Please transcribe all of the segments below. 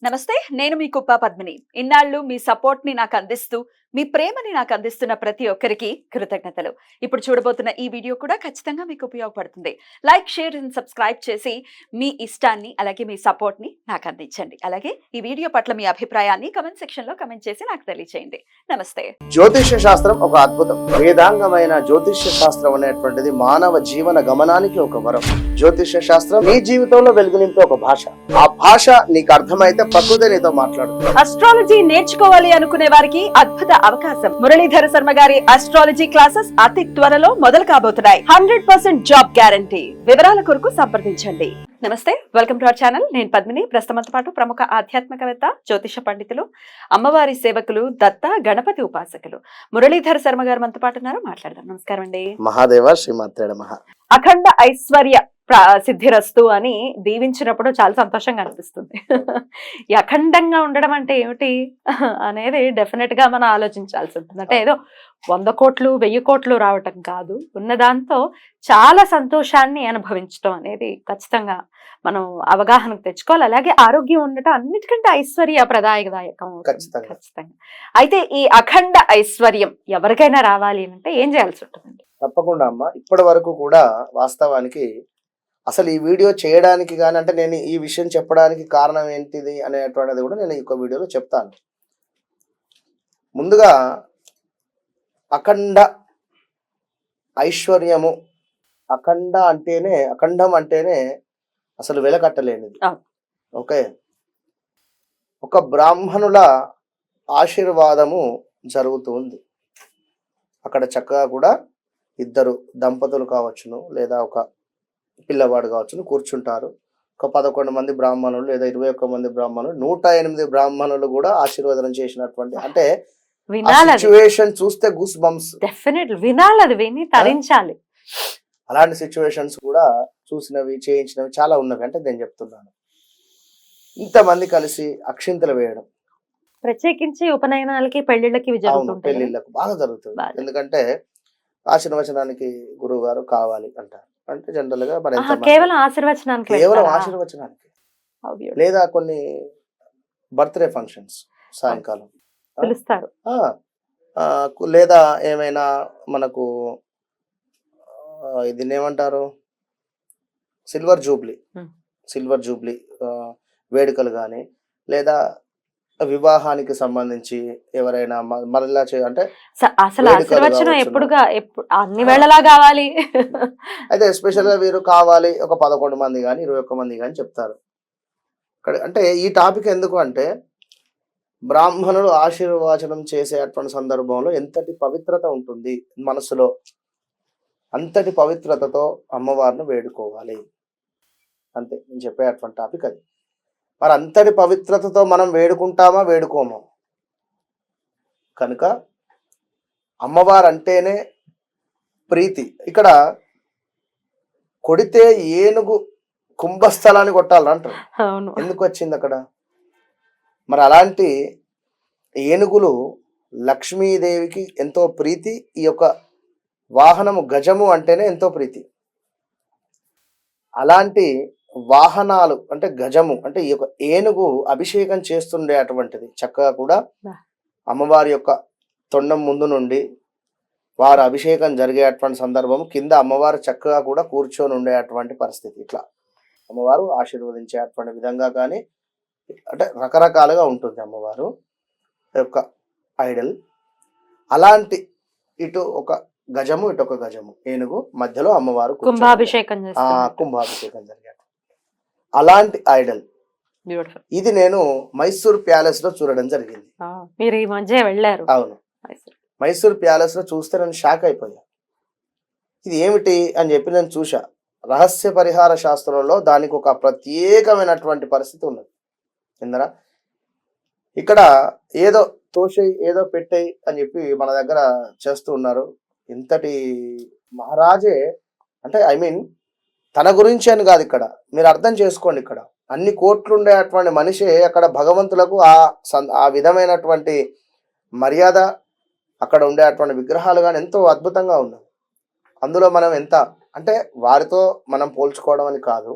నమస్తే, నేను మీ కుప్ప పద్మిని. ఇన్నాళ్ళు మీ సపోర్ట్‌ని నాకందిస్తూ, మీ ప్రేమని నాకందిస్తున్న ప్రతి ఒక్కరికి కృతజ్ఞతలు. ఇప్పుడు చూడబోతున్న ఈ వీడియో కూడా ఖచ్చితంగా మీకు ఉపయోగపడుతుంది. లైక్, షేర్ అండ్ సబ్స్క్రైబ్ చేసి మీ ఇష్టాన్ని అలాగే మీ సపోర్ట్‌ని నాకందించండి. అలాగే ఈ వీడియో పట్ల మీ అభిప్రాయాన్ని కామెంట్ సెక్షన్‌లో కామెంట్ చేసి నాకు తెలియజేయండి. నమస్తే. జ్యోతిష్య శాస్త్రం ఒక అద్భుతం. వేదాంగమైన జ్యోతిష్య శాస్త్రం అనేటువంటిది మానవ జీవన గమనానికి ఒక వరం. జ్యోతిష్య శాస్త్రం నీ జీవితంలో వెలుగునింపే ఒక భాష. ఆ భాష నీకు అర్థమైతే ప్రకృతి నీతో మాట్లాడుతుంది. అస్ట్రాలజీ నేర్చుకోవాలి అనుకునే వారికి అద్భుత అవకాశం. మురళీధర శర్మ గారి అస్ట్రాలజీ క్లాసెస్ అతి త్వరలో మొదలు కాబోతున్నాయి. 100% జాబ్ గ్యారంటీ. వివరాల కొరకు సంప్రదించండి. నమస్తే, వెల్కమ్ టు అవర్ ఛానల్. నేను పద్మిని. ప్రస్తుతంతో పాటు ప్రముఖ ఆధ్యాత్మికవేత్త, జ్యోతిష పండితులు, అమ్మవారి సేవకులు, దత్త గణపతి ఉపాసకులు మురళీధర శర్మ గారు మనతో పాటు ఉన్నారు. మాట్లాడదాం. నమస్కారం అండి. మహాదేవ శ్రీమాత్రేడ మహా. అఖండ ఐశ్వర్య సిద్ధిరస్తు అని దీవించినప్పుడు చాలా సంతోషంగా అనిపిస్తుంది. ఈ అఖండంగా ఉండడం అంటే ఏమిటి అనేది డెఫినెట్ గా మనం ఆలోచించాల్సి ఉంటుంది. అంటే ఏదో 100 కోట్లు 1000 కోట్లు రావటం కాదు, ఉన్న దాంతో చాలా సంతోషాన్ని అనుభవించడం అనేది ఖచ్చితంగా మనం అవగాహనకు తెచ్చుకోవాలి. అలాగే ఆరోగ్యం ఉండటం అన్నిటికంటే ఐశ్వర్య ప్రదాయకదాయకం. ఖచ్చితంగా. అయితే ఈ అఖండ ఐశ్వర్యం ఎవరికైనా రావాలి అంటే ఏం చేయాల్సి ఉంటుందండి? తప్పకుండా అమ్మ. ఇప్పటి వరకు కూడా వాస్తవానికి అసలు ఈ వీడియో చేయడానికి కానీ, అంటే నేను ఈ విషయం చెప్పడానికి కారణం ఏంటిది అనేటువంటిది కూడా నేను ఈ వీడియోలో చెప్తాను. ముందుగా అఖండ ఐశ్వర్యము, అఖండం అంటేనే అసలు వెలకట్టలేనిది. ఓకే, ఒక బ్రాహ్మణుల ఆశీర్వాదము జరుగుతుంది అక్కడ. చక్కగా కూడా ఇద్దరు దంపతులు కావచ్చును, లేదా ఒక పిల్లవాడు కావచ్చును, కూర్చుంటారు. ఒక 11 మంది బ్రాహ్మణులు లేదా 21 మంది బ్రాహ్మణులు, 108 బ్రాహ్మణులు కూడా ఆశీర్వాదం చేసినటువంటి, అంటే సిచ్యువేషన్ చూస్తే గూస్ బంప్స్. డెఫినెట్లీ వినాలి, అది విని తరించాలి. అలాంటి సిచ్యువేషన్స్ కూడా చూసినవి, చేయించినవి చాలా ఉన్నవి. అంటే నేను చెప్తున్నాను, ఇంతమంది కలిసి అక్షింతలు వేయడం, ప్రత్యేకించి ఉపనయనాలకి, పెళ్లిళ్ళకి పెళ్లిళ్ళకు బాగా జరుగుతుంది. ఎందుకంటే ఆశీర్వచనానికి గురువు గారు కావాలి అంటారు. అంటే జనరల్ గా కేవలం ఆశీర్వచనానికి, లేదా కొన్ని బర్త్డే ఫంక్షన్స్ సాయంకాలం పిలుస్తారు, లేదా ఏమైనా మనకు ఇది ఏమంటారు, సిల్వర్ జూబ్లీ వేడుకలు కానీ, లేదా వివాహానికి సంబంధించి ఎవరైనా మరలా అంటే అసలు ఆశీర్వచనం ఎప్పుడుగా అన్ని వేళలా కావాలి. అయితే ఎస్పెషల్ గా వీరు కావాలి ఒక 11 మంది కానీ 21 మంది కానీ చెప్తారు. అంటే ఈ టాపిక్ ఎందుకు అంటే, బ్రాహ్మణులు ఆశీర్వచనం చేసేటువంటి సందర్భంలో ఎంతటి పవిత్రత ఉంటుంది మనసులో, అంతటి పవిత్రతతో అమ్మవారిని వేడుకోవాలి. అంతే నేను చెప్పేటువంటి టాపిక్ అది. మరి అంతటి పవిత్రతతో మనం వేడుకుంటామా, వేడుకోమా? కనుక అమ్మవారు అంటేనే ప్రీతి. ఇక్కడ కొడితే ఏనుగు కుంభస్థలాన్ని కొట్టాలంటారు. ఎందుకు వచ్చింది అక్కడ? మరి అలాంటి ఏనుగులు లక్ష్మీదేవికి ఎంతో ప్రీతి. ఈ యొక్క వాహనము గజము అంటేనే ఎంతో ప్రీతి. అలాంటి వాహనాలు అంటే గజము అంటే ఈ యొక్క ఏనుగు అభిషేకం చేస్తుండే అటువంటిది. చక్కగా కూడా అమ్మవారి యొక్క తొండం ముందు నుండి వారు అభిషేకం జరిగేటువంటి సందర్భం కింద అమ్మవారు చక్కగా కూడా కూర్చొని ఉండేటువంటి పరిస్థితి. ఇట్లా అమ్మవారు ఆశీర్వదించేటువంటి విధంగా కానీ, అంటే రకరకాలుగా ఉంటుంది అమ్మవారు యొక్క ఐడల్. అలాంటి ఇటు ఒక గజము, ఇటు ఒక గజము, ఏనుగు మధ్యలో అమ్మవారు కుంభాభిషేకం జరిగారు. అలాంటి ఐడల్ ఇది నేను మైసూర్ ప్యాలెస్ లో చూడడం జరిగింది. మీరు ఈ మధ్య వెళ్ళారు? అవును, మైసూర్ ప్యాలెస్ లో చూస్తే నేను షాక్ అయిపోయా. ఇది ఏమిటి అని చెప్పి నేను చూసా. రహస్య పరిహార శాస్త్రంలో దానికి ఒక ప్రత్యేకమైనటువంటి పరిస్థితి ఉన్నది. ఇందరా ఇక్కడ ఏదో తోసేయి, ఏదో పెట్టేయి అని చెప్పి మన దగ్గర చేస్తూ ఉన్నారు. ఇంతటి మహారాజే అంటే తన గురించి అని కాదు, ఇక్కడ మీరు అర్థం చేసుకోండి. ఇక్కడ అన్ని కోట్లు ఉండేటువంటి మనిషి అక్కడ భగవంతులకు ఆ విధమైనటువంటి మర్యాద, అక్కడ ఉండేటువంటి విగ్రహాలు కానీ ఎంతో అద్భుతంగా ఉన్నాయి. అందులో మనం ఎంత అంటే వారితో మనం పోల్చుకోవడం అని కాదు,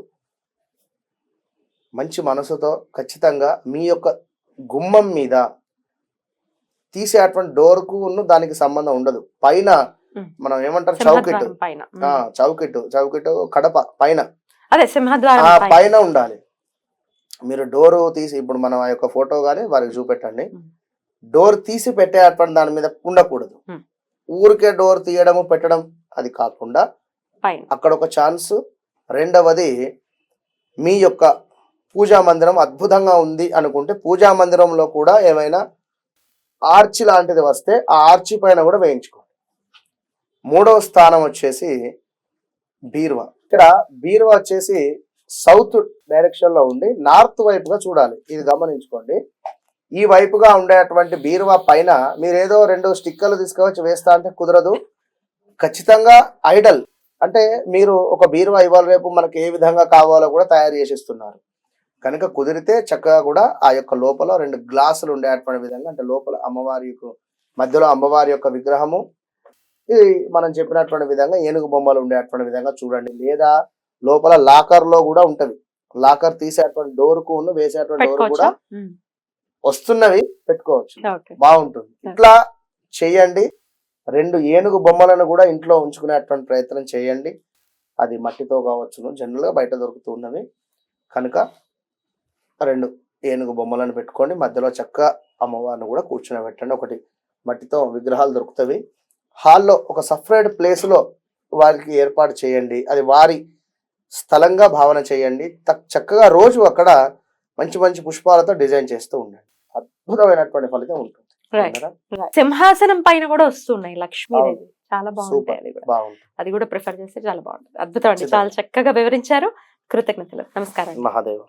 మంచి మనసుతో ఖచ్చితంగా మీ యొక్క గుమ్మం మీద తీసేటువంటి డోర్కు దానికి సంబంధం ఉండదు. పైన మనం ఏమంటారు చౌకిట్, సింహద్వారం పైన చౌకిట్ కడప పైన, అదే సింహద్వారం పైన ఉండాలి. మీరు డోర్ తీసి ఇప్పుడు మనం ఆ యొక్క ఫోటో గానీ వారికి చూపెట్టండి. డోర్ తీసి పెట్టేటువంటి దాని మీద ఉండకూడదు. ఊరికే డోర్ తీయడము పెట్టడం అది కాకుండా అక్కడ ఒక ఛాన్స్. రెండవది, మీ యొక్క పూజా మందిరం అద్భుతంగా ఉంది అనుకుంటే పూజా మందిరంలో కూడా ఏమైనా ఆర్చి లాంటిది వస్తే ఆ ఆర్చి పైన కూడా వేయించుకోండి. మూడవ స్థానం వచ్చేసి బీరువా. ఇక్కడ బీరువా వచ్చేసి సౌత్ డైరెక్షన్ లో ఉండి నార్త్ వైపుగా చూడాలి. ఇది గమనించుకోండి. ఈ వైపుగా ఉండేటువంటి బీరువా పైన మీరు ఏదో 2 స్టిక్కర్లు తీసుకువచ్చి వేస్తా అంటే కుదరదు. ఖచ్చితంగా ఐడల్ అంటే మీరు ఒక బీరువా ఇవాళ రేపు మనకి ఏ విధంగా కావాలో కూడా తయారు చేసిస్తున్నారు కనుక కుదిరితే చక్కగా కూడా ఆ యొక్క లోపల 2 గ్లాసులు ఉండేటువంటి విధంగా, అంటే లోపల అమ్మవారి మధ్యలో అమ్మవారి యొక్క విగ్రహము, ఇది మనం చెప్పినటువంటి విధంగా ఏనుగు బొమ్మలు ఉండేటువంటి విధంగా చూడండి. లేదా లోపల లాకర్ లో కూడా ఉంటది. లాకర్ తీసేటువంటి డోర్ కు వేసేటువంటి డోర్ కూడా వస్తున్నవి పెట్టుకోవచ్చు, బాగుంటుంది. ఇట్లా చేయండి. 2 ఏనుగు బొమ్మలను కూడా ఇంట్లో ఉంచుకునేటువంటి ప్రయత్నం చేయండి. అది మట్టితో కావచ్చును, జనరల్ గా బయట దొరుకుతూ ఉన్నవి కనుక 2 ఏనుగు బొమ్మలను పెట్టుకోండి. మధ్యలో చక్కగా అమ్మవారిని కూడా కూర్చోబెట్టండి. ఒకటి మట్టితో విగ్రహాలు దొరుకుతవి. హాల్లో ఒక సపరేట్ ప్లేస్ లో వారికి ఏర్పాటు చేయండి. అది వారి స్థలంగా భావన చేయండి. చక్కగా రోజు అక్కడ మంచి మంచి పుష్పాలతో డిజైన్ చేస్తూ ఉండండి. అద్భుతమైనటువంటి ఫలితం ఉంటుంది. సింహాసనం పైన కూడా వస్తున్నాయి లక్ష్మీదేవి, చాలా బాగుంటాయి. అది కూడా ప్రిఫర్ చేస్తే చాలా బాగుంటుంది. అద్భుతం అండి, చాలా చక్కగా వివరించారు. కృతజ్ఞతలు. నమస్కారం. మహాదేవ్.